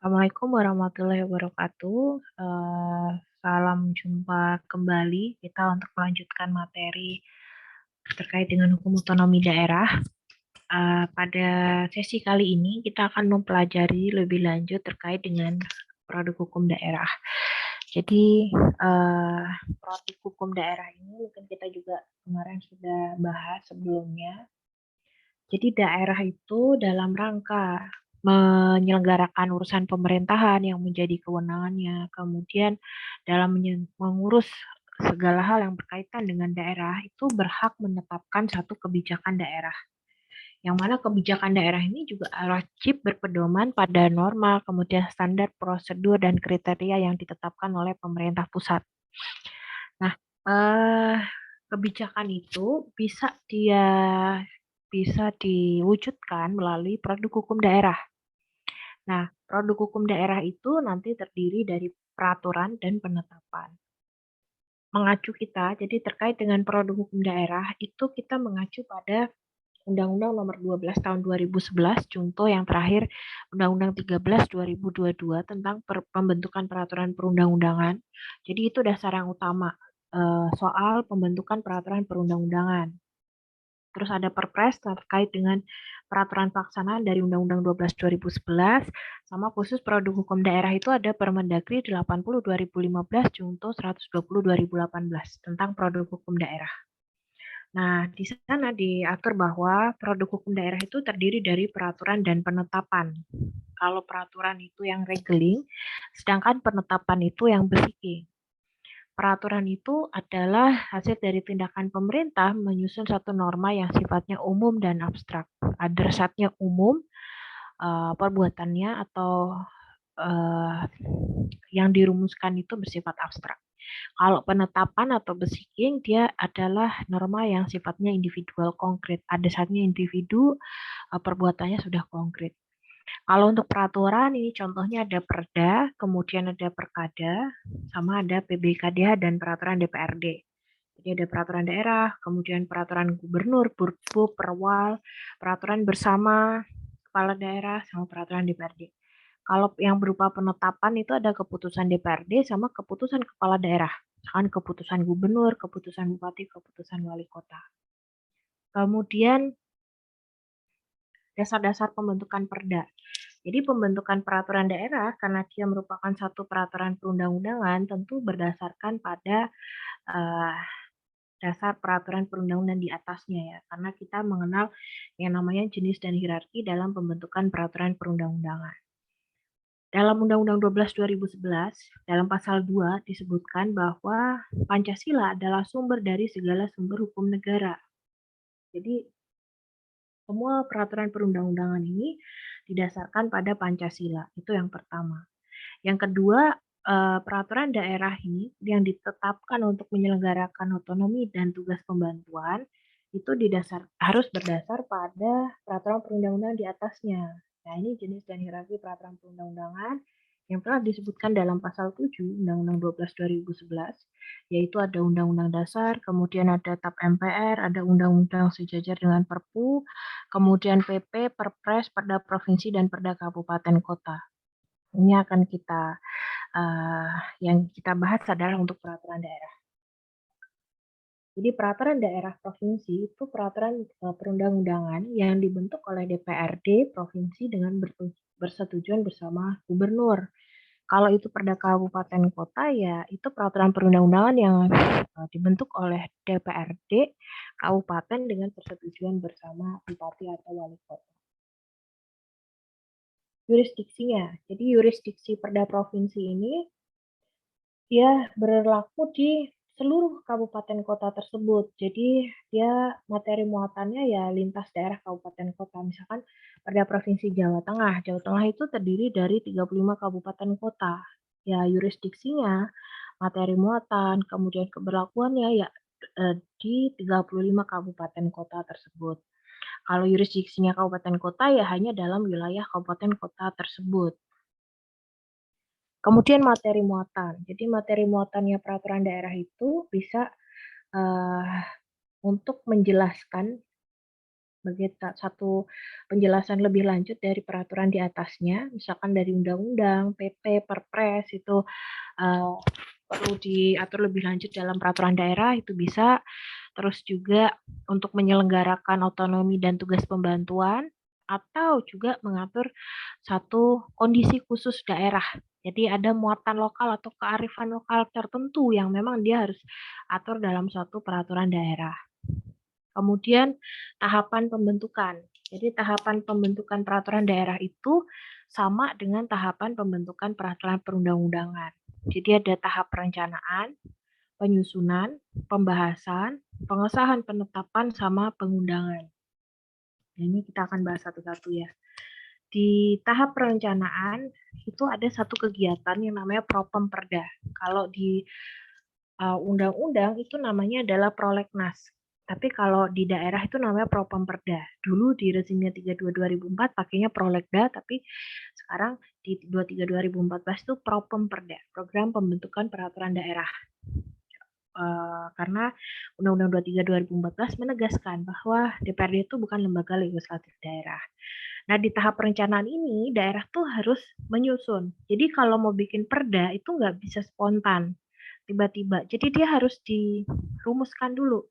Assalamualaikum warahmatullahi wabarakatuh. Salam jumpa kembali kita untuk melanjutkan materi terkait dengan hukum otonomi daerah. Pada sesi kali ini kita akan mempelajari lebih lanjut terkait dengan produk hukum daerah. Jadi produk hukum daerah ini mungkin kita juga kemarin sudah bahas sebelumnya. Jadi daerah itu dalam rangka menyelenggarakan urusan pemerintahan yang menjadi kewenangannya, kemudian dalam mengurus segala hal yang berkaitan dengan daerah itu berhak menetapkan satu kebijakan daerah. Yang mana kebijakan daerah ini juga wajib berpedoman pada norma, kemudian standar prosedur dan kriteria yang ditetapkan oleh pemerintah pusat. Nah, kebijakan itu bisa diwujudkan melalui produk hukum daerah. Nah, produk hukum daerah itu nanti terdiri dari peraturan dan penetapan. Mengacu kita, jadi terkait dengan produk hukum daerah, itu kita mengacu pada Undang-Undang Nomor 12 Tahun 2011, contoh yang terakhir Undang-Undang 13 2022 tentang pembentukan peraturan perundang-undangan. Jadi itu dasar yang utama soal pembentukan peraturan perundang-undangan. Terus ada Perpres terkait dengan peraturan pelaksanaan dari Undang-Undang 12 2011, sama khusus produk hukum daerah itu ada Permendagri 80 2015 junto 120 2018 tentang produk hukum daerah. Nah, di sana diatur bahwa produk hukum daerah itu terdiri dari peraturan dan penetapan. Kalau peraturan itu yang regeling, sedangkan penetapan itu yang basiking. Peraturan itu adalah hasil dari tindakan pemerintah menyusun satu norma yang sifatnya umum dan abstrak. Adresatnya umum, perbuatannya atau yang dirumuskan itu bersifat abstrak. Kalau penetapan atau basiking, dia adalah norma yang sifatnya individual konkret. Adresatnya individu, perbuatannya sudah konkret. Kalau untuk peraturan ini contohnya ada Perda, kemudian ada Perkada, sama ada PBKDH dan peraturan DPRD. Jadi ada peraturan daerah, kemudian peraturan gubernur, Burbu, Perwal, peraturan bersama kepala daerah, sama peraturan DPRD. Kalau yang berupa penetapan itu ada keputusan DPRD sama keputusan kepala daerah. Misalkan keputusan gubernur, keputusan bupati, keputusan wali kota. Kemudian dasar-dasar pembentukan perda. Jadi pembentukan peraturan daerah karena dia merupakan satu peraturan perundang-undangan tentu berdasarkan pada dasar peraturan perundang-undangan di atasnya ya. Karena kita mengenal yang namanya jenis dan hierarki dalam pembentukan peraturan perundang-undangan. Dalam Undang-Undang 12 2011, dalam pasal 2 disebutkan bahwa Pancasila adalah sumber dari segala sumber hukum negara. Jadi semua peraturan perundang-undangan ini didasarkan pada Pancasila. Itu yang pertama. Yang kedua, peraturan daerah ini yang ditetapkan untuk menyelenggarakan otonomi dan tugas pembantuan itu harus berdasar pada peraturan perundang-undangan di atasnya. Nah, ini jenis dan hierarki peraturan perundang-undangan yang telah disebutkan dalam pasal 7 Undang-Undang 12 2011, yaitu ada Undang-Undang Dasar, kemudian ada TAP MPR, ada Undang-Undang sejajar dengan Perpu, kemudian PP, Perpres, Perda Provinsi, dan Perda Kabupaten Kota. Ini akan yang kita bahas adalah untuk peraturan daerah. Jadi peraturan daerah provinsi itu peraturan perundang-undangan yang dibentuk oleh DPRD provinsi dengan bersetujuan bersama gubernur. Kalau itu Perda Kabupaten Kota ya itu peraturan perundang-undangan yang dibentuk oleh DPRD Kabupaten dengan persetujuan bersama Bupati atau Wali Kota. Jurisdiksinya, jadi jurisdiksi Perda Provinsi ini dia berlaku di seluruh kabupaten kota tersebut. Jadi dia materi muatannya ya lintas daerah kabupaten kota. Misalkan Perda Provinsi Jawa Tengah. Jawa Tengah itu terdiri dari 35 kabupaten kota. Ya jurisdiksinya, materi muatan, kemudian keberlakuannya ya di 35 kabupaten kota tersebut. Kalau jurisdiksinya kabupaten kota ya hanya dalam wilayah kabupaten kota tersebut. Kemudian materi muatan. Jadi materi muatannya peraturan daerah itu bisa untuk menjelaskan sebagai satu penjelasan lebih lanjut dari peraturan di atasnya, misalkan dari undang-undang, PP, Perpres itu uh, perlu diatur lebih lanjut dalam peraturan daerah itu bisa. Terus juga untuk menyelenggarakan otonomi dan tugas pembantuan atau juga mengatur satu kondisi khusus daerah. Jadi ada muatan lokal atau kearifan lokal tertentu yang memang dia harus atur dalam suatu peraturan daerah. Kemudian tahapan pembentukan. Jadi tahapan pembentukan peraturan daerah itu sama dengan tahapan pembentukan peraturan perundang-undangan. Jadi ada tahap perencanaan, penyusunan, pembahasan, pengesahan, penetapan, sama pengundangan. Nah, ini kita akan bahas satu-satu ya. Di tahap perencanaan itu ada satu kegiatan yang namanya Propemperda. Kalau di undang-undang itu namanya adalah prolegnas. Tapi kalau di daerah itu namanya Propemperda. Dulu di rezimnya 32/2004 pakainya prolegda, tapi sekarang di 23/2014 itu Propemperda, program pembentukan peraturan daerah. Karena Undang-Undang 23/2014 menegaskan bahwa DPRD itu bukan lembaga legislatif daerah. Nah, di tahap perencanaan ini, daerah tuh harus menyusun. Jadi kalau mau bikin perda itu nggak bisa spontan, tiba-tiba. Jadi dia harus dirumuskan dulu.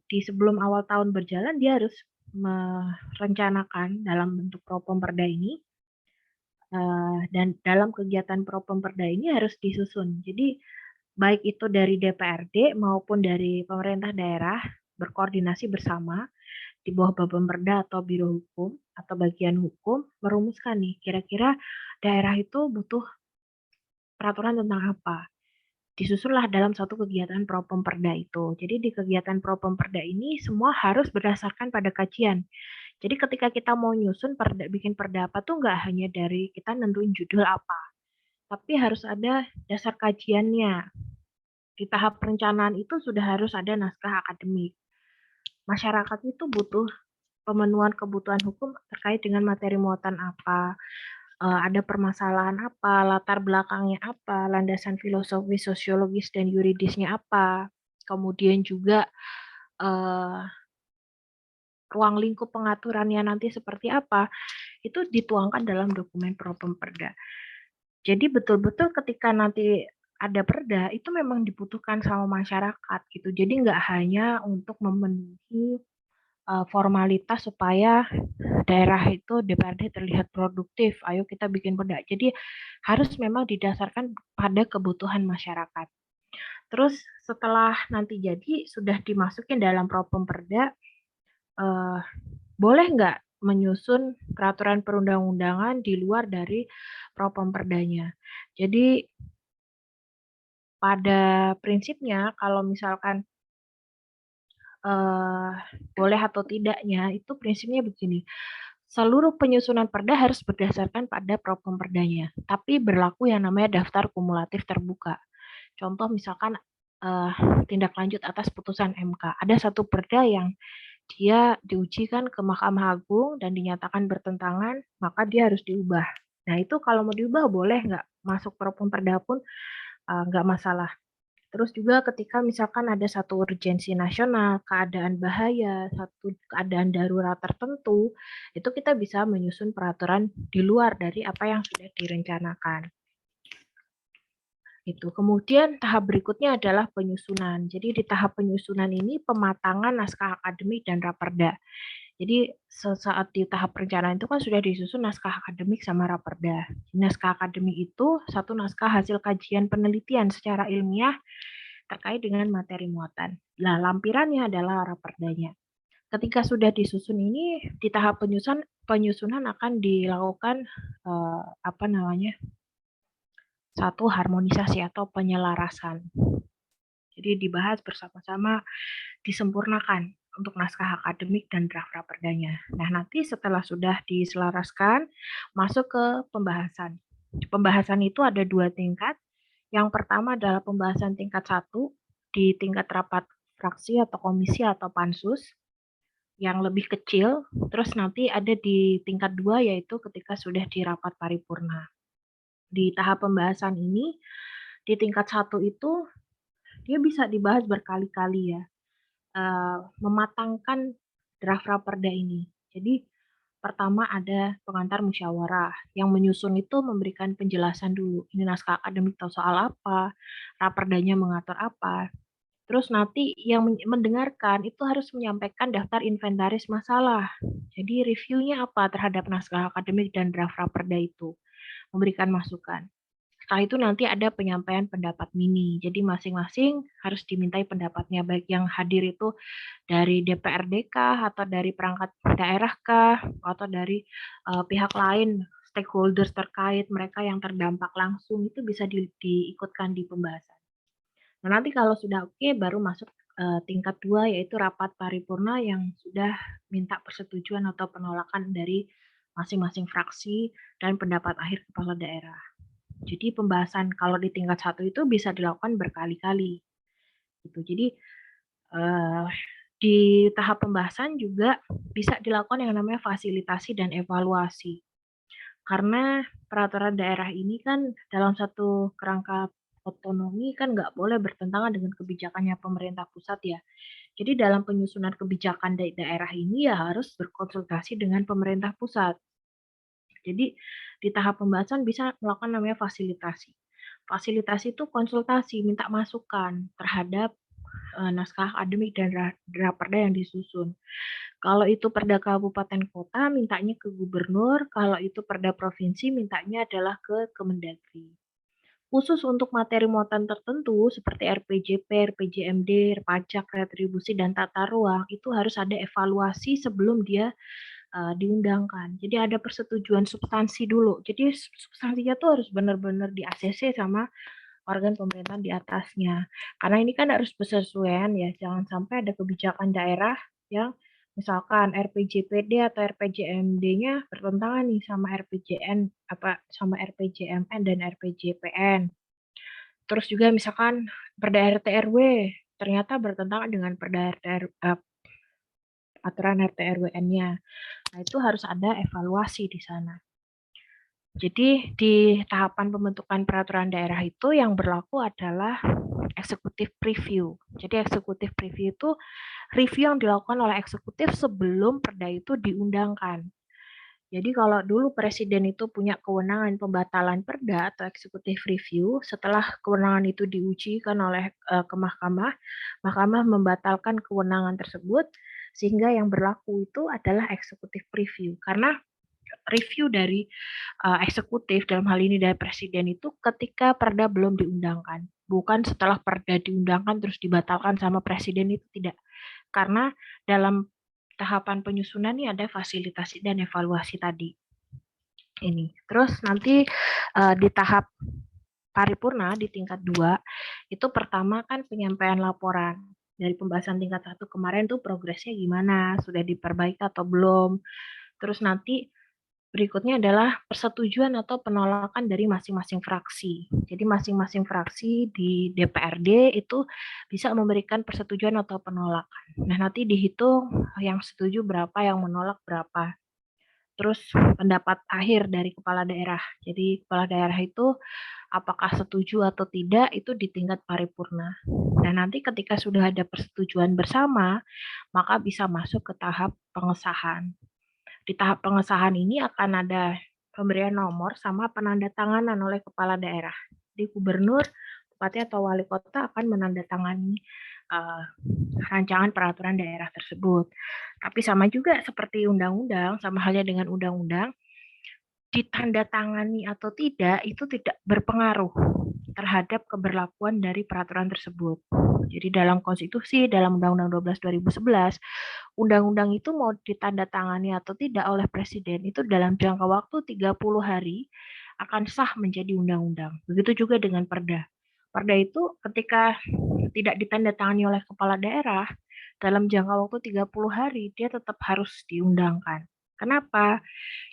Di sebelum awal tahun berjalan, dia harus merencanakan dalam bentuk Propemperda ini, dan dalam kegiatan Propemperda ini harus disusun. Jadi baik itu dari DPRD maupun dari pemerintah daerah berkoordinasi bersama di bawah Bapemperda atau Biro Hukum atau bagian hukum merumuskan nih kira-kira daerah itu butuh peraturan tentang apa. Disusunlah dalam satu kegiatan Propemperda itu. Jadi di kegiatan Propemperda ini semua harus berdasarkan pada kajian. Jadi ketika kita mau nyusun perda, bikin perda apa tuh nggak hanya dari kita nentuin judul apa, tapi harus ada dasar kajiannya. Di tahap perencanaan itu sudah harus ada naskah akademik. Masyarakat itu butuh pemenuhan kebutuhan hukum terkait dengan materi muatan apa, ada permasalahan apa, latar belakangnya apa, landasan filosofis, sosiologis, dan yuridisnya apa. Kemudian juga ruang lingkup pengaturannya nanti seperti apa, itu dituangkan dalam dokumen Propemperda. Jadi betul-betul ketika nanti ada perda, itu memang dibutuhkan sama masyarakat gitu. Jadi nggak hanya untuk memenuhi formalitas supaya daerah itu DPRD terlihat produktif, ayo kita bikin perda. Jadi harus memang didasarkan pada kebutuhan masyarakat. Terus setelah nanti jadi sudah dimasukin dalam Propemperda, boleh nggak menyusun peraturan perundang-undangan di luar dari Propemperdanya. Jadi pada prinsipnya kalau misalkan boleh atau tidaknya itu prinsipnya begini. Seluruh penyusunan perda harus berdasarkan pada Propemperdanya, tapi berlaku yang namanya daftar kumulatif terbuka. Contoh misalkan tindak lanjut atas putusan MK. Ada satu perda yang dia diujikan ke Mahkamah Agung dan dinyatakan bertentangan, maka dia harus diubah. Nah itu kalau mau diubah boleh nggak masuk Propemperda pun nggak masalah. Terus juga ketika misalkan ada satu urgensi nasional, keadaan bahaya, satu keadaan darurat tertentu, itu kita bisa menyusun peraturan di luar dari apa yang sudah direncanakan. Itu. Kemudian tahap berikutnya adalah penyusunan. Jadi di tahap penyusunan ini pematangan naskah akademik dan raperda. Jadi sesaat di tahap perencanaan itu kan sudah disusun naskah akademik sama raperda. Naskah akademik itu satu naskah hasil kajian penelitian secara ilmiah terkait dengan materi muatan. Nah, lampirannya adalah raperdanya. Ketika sudah disusun ini, di tahap penyusunan akan dilakukan satu harmonisasi atau penyelarasan. Jadi dibahas bersama-sama, disempurnakan untuk naskah akademik dan draft raperdanya. Nah, nanti setelah sudah diselaraskan, masuk ke pembahasan. Pembahasan itu ada 2 tingkat. Yang pertama adalah pembahasan tingkat 1 di tingkat rapat fraksi atau komisi atau pansus yang lebih kecil. Terus nanti ada di tingkat 2 yaitu ketika sudah di rapat paripurna. Di tahap pembahasan ini, di tingkat 1 itu dia bisa dibahas berkali-kali ya. Mematangkan draft raperda ini. Jadi pertama ada pengantar musyawarah, yang menyusun itu memberikan penjelasan dulu, ini naskah akademik atau soal apa, raperdanya mengatur apa. Terus nanti yang mendengarkan itu harus menyampaikan daftar inventaris masalah. Jadi reviewnya apa terhadap naskah akademik dan draft raperda itu, memberikan masukan. Setelah itu nanti ada penyampaian pendapat mini. Jadi masing-masing harus dimintai pendapatnya, baik yang hadir itu dari DPRD kah, atau dari perangkat daerah kah, atau dari pihak lain, stakeholders terkait, mereka yang terdampak langsung, itu bisa diikutkan di pembahasan. Nah, nanti kalau sudah oke, baru masuk tingkat 2, yaitu rapat paripurna yang sudah minta persetujuan atau penolakan dari masing-masing fraksi dan pendapat akhir kepala daerah. Jadi pembahasan kalau di tingkat 1 itu bisa dilakukan berkali-kali. Gitu. Jadi di tahap pembahasan juga bisa dilakukan yang namanya fasilitasi dan evaluasi. Karena peraturan daerah ini kan dalam satu kerangka otonomi kan nggak boleh bertentangan dengan kebijakannya pemerintah pusat ya. Jadi dalam penyusunan kebijakan dari daerah ini ya harus berkonsultasi dengan pemerintah pusat. Jadi di tahap pembahasan bisa melakukan namanya fasilitasi. Fasilitasi itu konsultasi, minta masukan terhadap naskah akademik dan raperda yang disusun. Kalau itu perda kabupaten kota, mintanya ke gubernur. Kalau itu perda provinsi, mintanya adalah ke Kemendagri. Khusus untuk materi muatan tertentu seperti RPJP, RPJMD, pajak, retribusi, dan tata ruang, itu harus ada evaluasi sebelum dia diundangkan. Jadi ada persetujuan substansi dulu. Jadi substansinya tuh harus benar-benar di ACC sama organ pemerintahan di atasnya. Karena ini kan harus bersesuaian ya, jangan sampai ada kebijakan daerah yang misalkan RPJPD atau RPJMD-nya bertentangan nih sama RPJN sama RPJMN dan RPJPN. Terus juga misalkan Perda RT RW ternyata bertentangan dengan Perda RT aturan RT RWN-nya. Nah, itu harus ada evaluasi di sana. Jadi di tahapan pembentukan peraturan daerah itu yang berlaku adalah executive preview. Jadi executive preview itu review yang dilakukan oleh eksekutif sebelum perda itu diundangkan. Jadi kalau dulu presiden itu punya kewenangan pembatalan perda atau executive review, setelah kewenangan itu diuji kan oleh ke mahkamah, mahkamah membatalkan kewenangan tersebut sehingga yang berlaku itu adalah executive review. Karena review dari eksekutif dalam hal ini dari presiden itu ketika perda belum diundangkan, bukan setelah perda diundangkan terus dibatalkan sama presiden, itu tidak. Karena dalam tahapan penyusunan ini ada fasilitasi dan evaluasi tadi. Ini. Terus nanti di tahap paripurna di tingkat 2 itu pertama kan penyampaian laporan. Dari pembahasan tingkat 1 kemarin tuh progresnya gimana, sudah diperbaiki atau belum. Terus nanti berikutnya adalah persetujuan atau penolakan dari masing-masing fraksi. Jadi masing-masing fraksi di DPRD itu bisa memberikan persetujuan atau penolakan. Nah, nanti dihitung yang setuju berapa, yang menolak berapa. Terus pendapat akhir dari kepala daerah. Jadi kepala daerah itu apakah setuju atau tidak itu di tingkat paripurna. Nah, nanti ketika sudah ada persetujuan bersama, maka bisa masuk ke tahap pengesahan. Di tahap pengesahan ini akan ada pemberian nomor sama penandatanganan oleh kepala daerah. Di gubernur, bupati atau wali kota akan menandatangani rancangan peraturan daerah tersebut. Tapi sama juga seperti undang-undang, sama halnya dengan undang-undang, ditandatangani atau tidak itu tidak berpengaruh terhadap keberlakuan dari peraturan tersebut. Jadi dalam konstitusi, dalam Undang-Undang 12 2011, undang-undang itu mau ditandatangani atau tidak oleh presiden itu dalam jangka waktu 30 hari akan sah menjadi undang-undang. Begitu juga dengan perda. Perda itu ketika tidak ditandatangani oleh kepala daerah dalam jangka waktu 30 hari dia tetap harus diundangkan. Kenapa?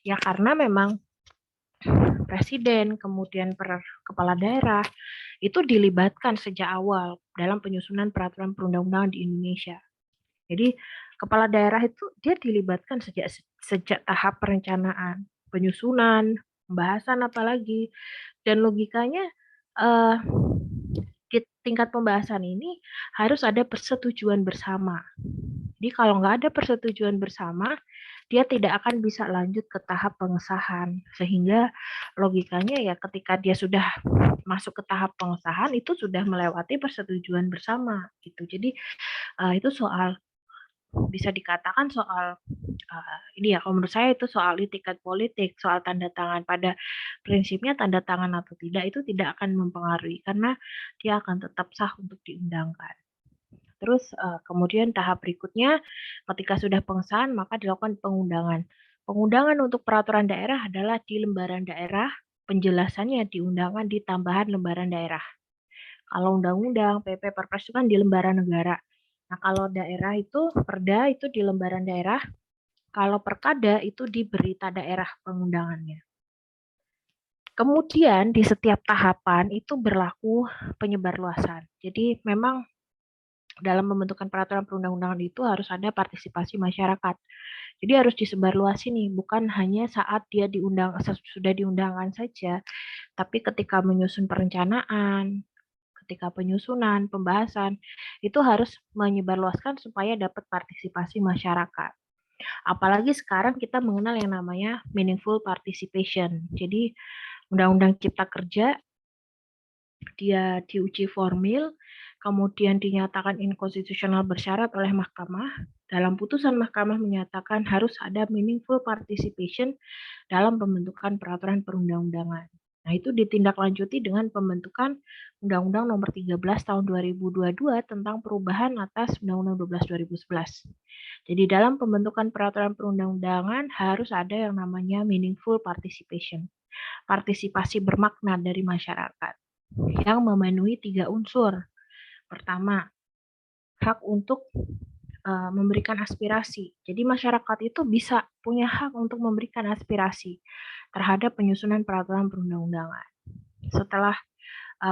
Ya karena memang presiden, kemudian kepala daerah itu dilibatkan sejak awal dalam penyusunan peraturan perundang-undangan di Indonesia. Jadi kepala daerah itu dia dilibatkan sejak tahap perencanaan, penyusunan, pembahasan apalagi, dan logikanya di tingkat pembahasan ini harus ada persetujuan bersama. Jadi kalau nggak ada persetujuan bersama, dia tidak akan bisa lanjut ke tahap pengesahan. Sehingga logikanya ya ketika dia sudah masuk ke tahap pengesahan itu sudah melewati persetujuan bersama gitu. Jadi itu soal bisa dikatakan soal ini ya kalau menurut saya itu soal itikat politik, soal tanda tangan. Pada prinsipnya tanda tangan atau tidak itu tidak akan mempengaruhi karena dia akan tetap sah untuk diundangkan. Terus kemudian tahap berikutnya ketika sudah pengesahan maka dilakukan pengundangan. Pengundangan untuk peraturan daerah adalah di lembaran daerah, penjelasannya di undangan di tambahan lembaran daerah. Kalau undang-undang, PP, Perpres itu kan di lembaran negara. Nah, kalau daerah itu Perda itu di lembaran daerah, kalau Perkada itu di berita daerah pengundangannya. Kemudian di setiap tahapan itu berlaku penyebarluasan. Jadi memang dalam pembentukan peraturan perundang-undangan itu harus ada partisipasi masyarakat. Jadi harus disebarluasi nih, bukan hanya saat dia sudah diundangkan saja, tapi ketika menyusun perencanaan, ketika penyusunan, pembahasan, itu harus menyebarluaskan supaya dapat partisipasi masyarakat. Apalagi sekarang kita mengenal yang namanya meaningful participation. Jadi Undang-Undang Cipta Kerja dia diuji formil, kemudian dinyatakan inkonstitusional bersyarat oleh mahkamah. Dalam putusan mahkamah menyatakan harus ada meaningful participation dalam pembentukan peraturan perundang-undangan. Nah, itu ditindaklanjuti dengan pembentukan Undang-Undang Nomor 13 Tahun 2022 tentang perubahan atas Undang-Undang 12 2011. Jadi dalam pembentukan peraturan perundang-undangan harus ada yang namanya meaningful participation. Partisipasi bermakna dari masyarakat yang memenuhi 3 unsur. Pertama, hak untuk memberikan aspirasi. Jadi masyarakat itu bisa punya hak untuk memberikan aspirasi terhadap penyusunan peraturan perundang-undangan. Setelah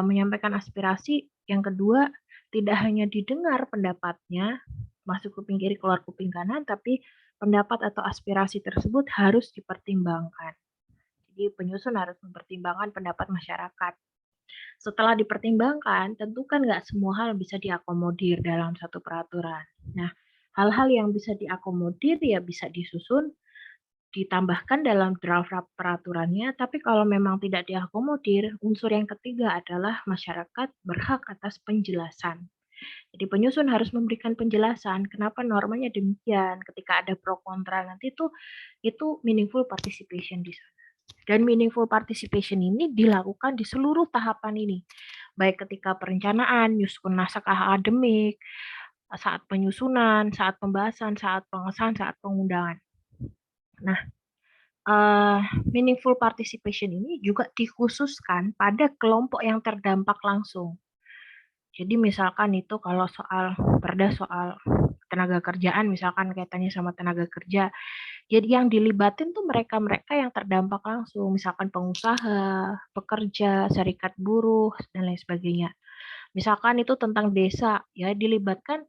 menyampaikan aspirasi, yang kedua tidak hanya didengar pendapatnya, masuk kuping kiri keluar kuping kanan, tapi pendapat atau aspirasi tersebut harus dipertimbangkan. Jadi penyusun harus mempertimbangkan pendapat masyarakat. Setelah dipertimbangkan, tentu kan nggak semua hal bisa diakomodir dalam satu peraturan. Nah, hal-hal yang bisa diakomodir ya bisa disusun, ditambahkan dalam draft peraturannya, tapi kalau memang tidak diakomodir, unsur yang ketiga adalah masyarakat berhak atas penjelasan. Jadi penyusun harus memberikan penjelasan kenapa normanya demikian. Ketika ada pro kontra nanti itu meaningful participation di sana. Dan meaningful participation ini dilakukan di seluruh tahapan ini. Baik ketika perencanaan, nyusun naskah akademik, saat penyusunan, saat pembahasan, saat pengesahan, saat pengundangan. Nah, meaningful participation ini juga dikhususkan pada kelompok yang terdampak langsung. Jadi misalkan itu kalau soal perda soal tenaga kerjaan, misalkan kaitannya sama tenaga kerja, jadi yang dilibatin tuh mereka-mereka yang terdampak langsung, misalkan pengusaha, pekerja, serikat buruh, dan lain sebagainya. Misalkan itu tentang desa, ya dilibatkan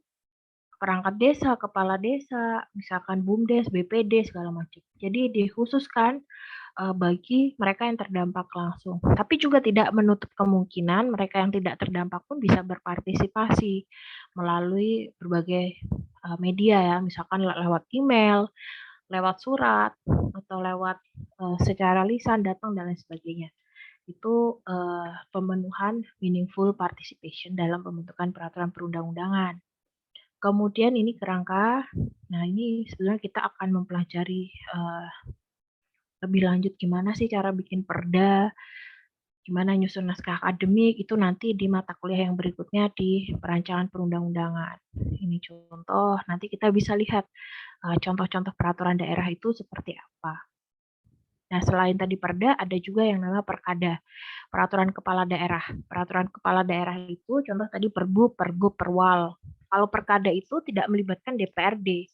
perangkat desa, kepala desa, misalkan BUMDes, BPD, segala macam. Jadi dikhususkan bagi mereka yang terdampak langsung. Tapi juga tidak menutup kemungkinan mereka yang tidak terdampak pun bisa berpartisipasi melalui berbagai media ya, misalkan lewat email, lewat surat, atau lewat secara lisan datang dan lain sebagainya. Itu pemenuhan meaningful participation dalam pembentukan peraturan perundang-undangan. Kemudian ini kerangka, nah ini sebenarnya kita akan mempelajari lebih lanjut gimana sih cara bikin perda, gimana nyusun naskah akademik, itu nanti di mata kuliah yang berikutnya di perancangan perundang-undangan. Ini contoh, nanti kita bisa lihat contoh-contoh peraturan daerah itu seperti apa. Nah, selain tadi perda, ada juga yang namanya perkada, peraturan kepala daerah. Peraturan kepala daerah itu contoh tadi perbu, pergub, perwal. Kalau perkada itu tidak melibatkan DPRD,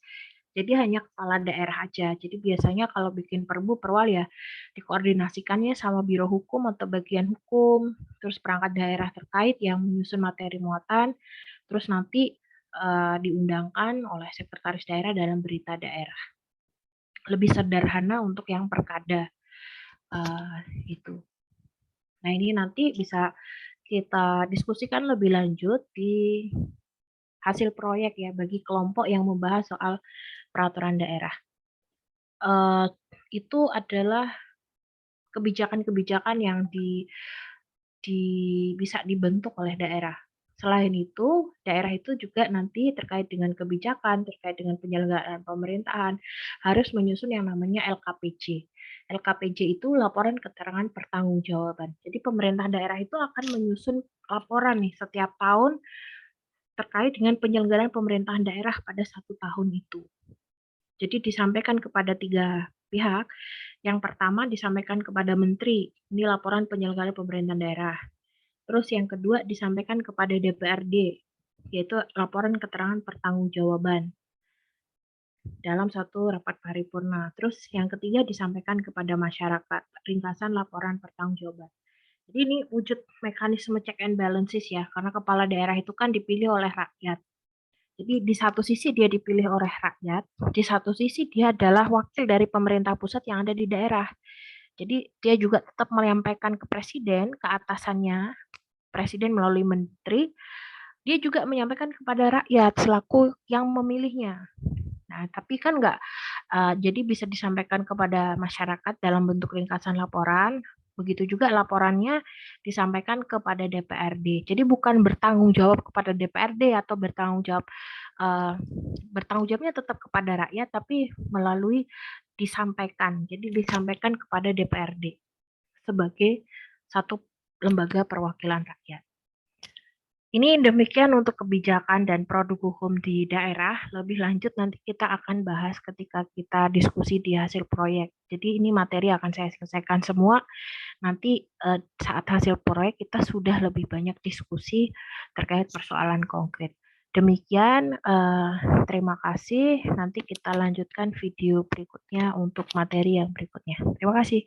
jadi hanya kepala daerah aja. Jadi biasanya kalau bikin perbu, perwal ya dikoordinasikannya sama biro hukum atau bagian hukum, terus perangkat daerah terkait yang menyusun materi muatan, terus nanti diundangkan oleh sekretaris daerah dalam berita daerah. Lebih sederhana untuk yang perkada itu. Nah ini nanti bisa kita diskusikan lebih lanjut di hasil proyek ya bagi kelompok yang membahas soal peraturan daerah. Eh, itu adalah kebijakan-kebijakan yang bisa dibentuk oleh daerah. Selain itu, daerah itu juga nanti terkait dengan kebijakan, terkait dengan penyelenggaraan pemerintahan, harus menyusun yang namanya LKPJ. LKPJ itu laporan keterangan pertanggungjawaban. Jadi pemerintah daerah itu akan menyusun laporan nih setiap tahun terkait dengan penyelenggaraan pemerintahan daerah pada satu tahun itu. Jadi disampaikan kepada 3 pihak. Yang pertama disampaikan kepada menteri, ini laporan penyelenggaraan pemerintahan daerah. Terus yang kedua disampaikan kepada DPRD, yaitu laporan keterangan pertanggungjawaban dalam satu rapat paripurna. Terus yang ketiga disampaikan kepada masyarakat, ringkasan laporan pertanggungjawaban. Jadi ini wujud mekanisme check and balances ya, karena kepala daerah itu kan dipilih oleh rakyat. Jadi di satu sisi dia dipilih oleh rakyat, di satu sisi dia adalah wakil dari pemerintah pusat yang ada di daerah. Jadi dia juga tetap menyampaikan ke presiden, ke atasannya, presiden melalui menteri, dia juga menyampaikan kepada rakyat selaku yang memilihnya. Nah, tapi kan enggak, jadi bisa disampaikan kepada masyarakat dalam bentuk ringkasan laporan, begitu juga laporannya disampaikan kepada DPRD. Jadi bukan bertanggung jawab kepada DPRD atau bertanggung jawabnya tetap kepada rakyat, tapi melalui disampaikan. Jadi disampaikan kepada DPRD sebagai satu lembaga perwakilan rakyat. Ini demikian untuk kebijakan dan produk hukum di daerah. Lebih lanjut nanti kita akan bahas ketika kita diskusi di hasil proyek. Jadi ini materi akan saya selesaikan semua. Nanti saat hasil proyek kita sudah lebih banyak diskusi terkait persoalan konkret. Demikian, terima kasih. Nanti kita lanjutkan video berikutnya untuk materi yang berikutnya. Terima kasih.